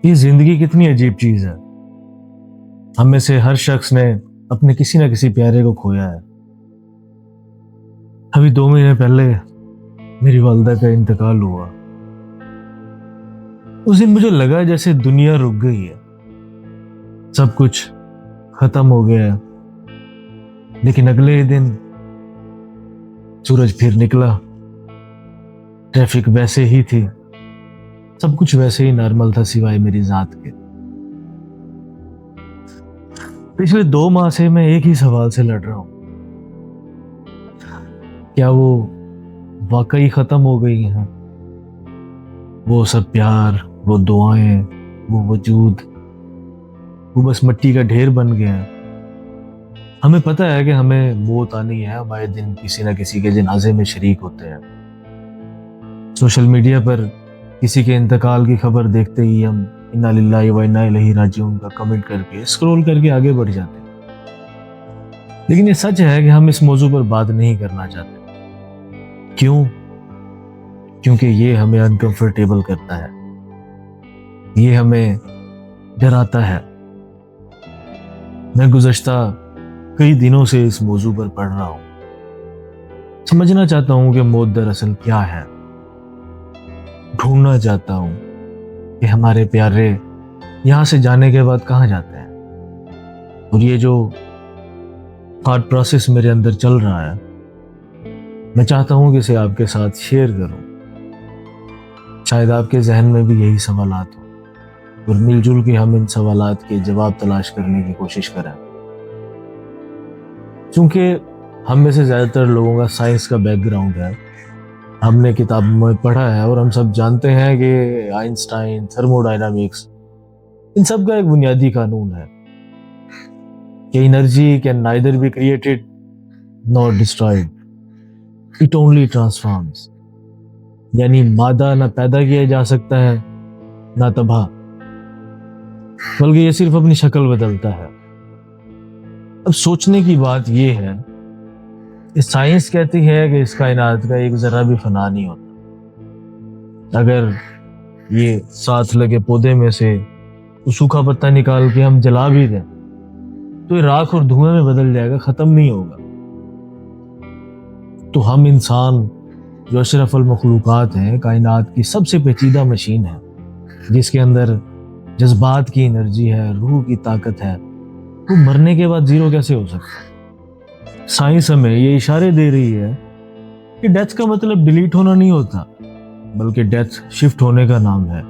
یہ زندگی کتنی عجیب چیز ہے. ہم میں سے ہر شخص نے اپنے کسی نہ کسی پیارے کو کھویا ہے. ابھی 2 مہینے پہلے میری والدہ کا انتقال ہوا. اس دن مجھے لگا جیسے دنیا رک گئی ہے, سب کچھ ختم ہو گیا ہے. لیکن اگلے دن سورج پھر نکلا, ٹریفک ویسے ہی تھی, سب کچھ ویسے ہی نارمل تھا سوائے میری ذات کے. پچھلے 2 ماہ سے میں ایک ہی سوال سے لڑ رہا ہوں, کیا وہ واقعی ختم ہو گئی ہیں؟ وہ سب پیار, وہ دعائیں, وہ وجود, وہ بس مٹی کا ڈھیر بن گیا ہے. ہمیں پتہ ہے کہ ہمیں موت آنی ہے, ہمارے دن کسی نہ کسی کے جنازے میں شریک ہوتے ہیں. سوشل میڈیا پر کسی کے انتقال کی خبر دیکھتے ہی ہم انا للہ و انا الیہ راجعون کا کمنٹ کر کے اسکرول کر کے آگے بڑھ جاتے ہیں. لیکن یہ سچ ہے کہ ہم اس موضوع پر بات نہیں کرنا چاہتے. کیوں؟ کیونکہ یہ ہمیں انکمفرٹیبل کرتا ہے, یہ ہمیں ڈراتا ہے. میں گزشتہ کئی دنوں سے اس موضوع پر پڑھ رہا ہوں, سمجھنا چاہتا ہوں کہ موت دراصل کیا ہے. ڈھونڈنا چاہتا ہوں کہ ہمارے پیارے یہاں سے جانے کے بعد کہاں جاتے ہیں. اور یہ جو تھاٹ پروسیس میرے اندر چل رہا ہے, میں چاہتا ہوں کہ اسے آپ کے ساتھ شیئر کروں. شاید آپ کے ذہن میں بھی یہی سوالات ہوں, اور مل جل کے ہم ان سوالات کے جواب تلاش کرنے کی کوشش کریں. چونکہ ہم میں سے زیادہ تر لوگوں کا سائنس کا بیک گراؤنڈ ہے, ہم نے کتابوں میں پڑھا ہے, اور ہم سب جانتے ہیں کہ آئنسٹائن, تھرموڈائنامکس, ان سب کا ایک بنیادی قانون ہے کہ energy can neither be created nor destroyed, it only transforms. یعنی مادہ نہ پیدا کیا جا سکتا ہے نہ تباہ, بلکہ یہ صرف اپنی شکل بدلتا ہے. اب سوچنے کی بات یہ ہے کہ سائنس کہتی ہے کہ اس کائنات کا ایک ذرہ بھی فنا نہیں ہوتا. اگر یہ ساتھ لگے پودے میں سے سوکھا پتا نکال کے ہم جلا بھی دیں تو یہ راکھ اور دھوئیں میں بدل جائے گا, ختم نہیں ہوگا. تو ہم انسان جو اشرف المخلوقات ہیں, کائنات کی سب سے پیچیدہ مشین ہے, جس کے اندر جذبات کی انرجی ہے, روح کی طاقت ہے, وہ مرنے کے بعد زیرو کیسے ہو سکتا ہے؟ سائنس ہمیں یہ اشارے دے رہی ہے کہ ڈیتھ کا مطلب ڈیلیٹ ہونا نہیں ہوتا, بلکہ ڈیتھ شفٹ ہونے کا نام ہے.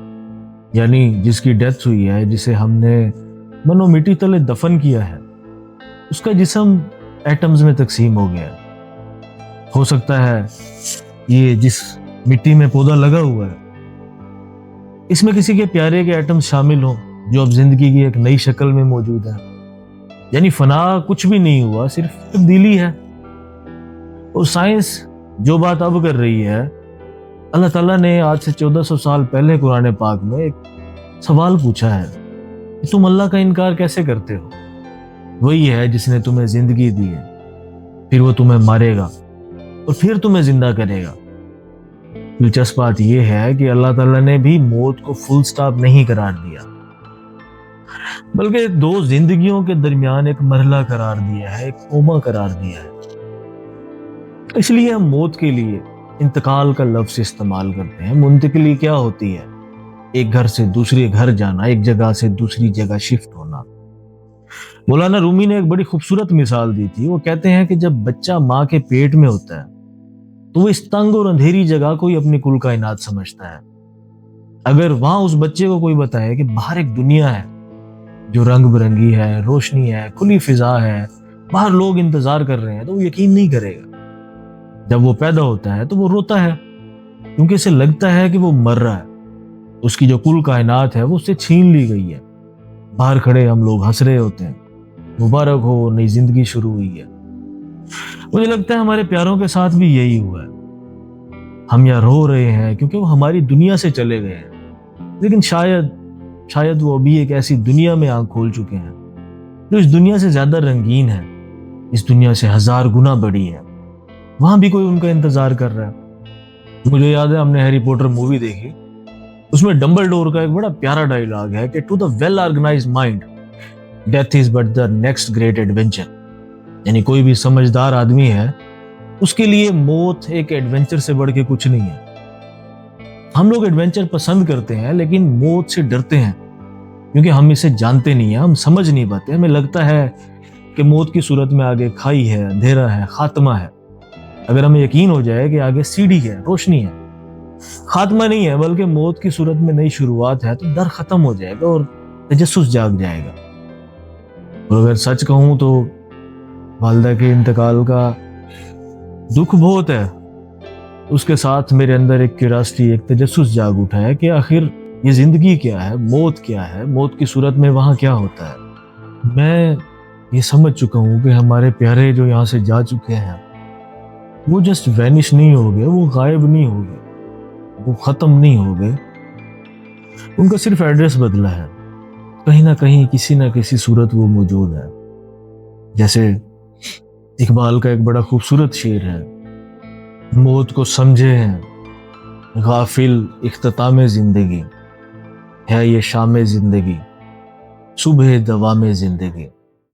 یعنی جس کی ڈیتھ ہوئی ہے, جسے ہم نے منو مٹی تلے دفن کیا ہے, اس کا جسم ایٹمز میں تقسیم ہو گیا ہے. ہو سکتا ہے یہ جس مٹی میں پودا لگا ہوا ہے, اس میں کسی کے پیارے کے ایٹمز شامل ہوں جو اب زندگی کی ایک نئی شکل میں موجود ہے. یعنی فنا کچھ بھی نہیں ہوا, صرف تبدیلی ہے. اور سائنس جو بات اب کر رہی ہے, اللہ تعالیٰ نے آج سے 1400 سال پہلے قرآن پاک میں ایک سوال پوچھا ہے کہ تم اللہ کا انکار کیسے کرتے ہو؟ وہی ہے جس نے تمہیں زندگی دی ہے, پھر وہ تمہیں مارے گا اور پھر تمہیں زندہ کرے گا. دلچسپ بات یہ ہے کہ اللہ تعالیٰ نے بھی موت کو فل سٹاپ نہیں قرار دیا, بلکہ 2 زندگیوں کے درمیان ایک مرحلہ قرار دیا ہے, ایک کوما قرار دیا ہے. اس لیے ہم موت کے لیے انتقال کا لفظ استعمال کرتے ہیں. منتقلی کیا ہوتی ہے؟ ایک گھر سے دوسرے گھر جانا, ایک جگہ سے دوسری جگہ شفٹ ہونا. مولانا رومی نے ایک بڑی خوبصورت مثال دی تھی. وہ کہتے ہیں کہ جب بچہ ماں کے پیٹ میں ہوتا ہے تو وہ اس تنگ اور اندھیری جگہ کو ہی اپنی کل کائنات سمجھتا ہے. اگر وہاں اس بچے کو کوئی بتائے کہ باہر ایک دنیا ہے جو رنگ برنگی ہے, روشنی ہے, کھلی فضا ہے, باہر لوگ انتظار کر رہے ہیں, تو وہ یقین نہیں کرے گا. جب وہ پیدا ہوتا ہے تو وہ روتا ہے, کیونکہ اسے لگتا ہے کہ وہ مر رہا ہے. اس کی جو کل کائنات ہے وہ اس سے چھین لی گئی ہے. باہر کھڑے ہم لوگ ہنس رہے ہوتے ہیں, مبارک ہو, نئی زندگی شروع ہوئی ہے. مجھے لگتا ہے ہمارے پیاروں کے ساتھ بھی یہی ہوا ہے. ہم یہاں رو رہے ہیں کیونکہ وہ ہماری دنیا سے چلے گئے ہیں, لیکن شاید وہ ابھی ایک ایسی دنیا میں آنکھ کھول چکے ہیں جو اس دنیا سے زیادہ رنگین ہے, اس دنیا سے 1000 گنا بڑی ہے. وہاں بھی کوئی ان کا انتظار کر رہا ہے. مجھے یاد ہے ہم نے ہیری پوٹر مووی دیکھی, اس میں ڈمبلڈور کا ایک بڑا پیارا ڈائلاگ ہے کہ to the well organised mind death is but the next great adventure. یعنی کوئی بھی سمجھدار آدمی ہے اس کے لیے موت ایک ایڈونچر سے بڑھ کے کچھ نہیں ہے. ہم لوگ ایڈونچر پسند کرتے ہیں لیکن موت سے ڈرتے ہیں کیونکہ ہم اسے جانتے نہیں ہیں, ہم سمجھ نہیں پاتے. ہمیں لگتا ہے کہ موت کی صورت میں آگے کھائی ہے, اندھیرا ہے, خاتمہ ہے. اگر ہمیں یقین ہو جائے کہ آگے سیڑھی ہے, روشنی ہے, خاتمہ نہیں ہے بلکہ موت کی صورت میں نئی شروعات ہے, تو ڈر ختم ہو جائے گا اور تجسس جاگ جائے گا. اور اگر سچ کہوں تو والدہ کے انتقال کا دکھ بہت ہے, اس کے ساتھ میرے اندر ایک کیوریاسٹی, ایک تجسس جاگ اٹھا ہے کہ آخر یہ زندگی کیا ہے, موت کیا ہے, موت کی صورت میں وہاں کیا ہوتا ہے. میں یہ سمجھ چکا ہوں کہ ہمارے پیارے جو یہاں سے جا چکے ہیں وہ جسٹ وینش نہیں ہو گئے, وہ غائب نہیں ہو گئے, وہ ختم نہیں ہو گئے. ان کا صرف ایڈریس بدلا ہے, کہیں نہ کہیں کسی نہ کسی صورت وہ موجود ہے. جیسے اقبال کا ایک بڑا خوبصورت شعر ہے, موت کو سمجھے ہیں غافل اختتام زندگی, ہے یہ شام زندگی صبح دوام زندگی.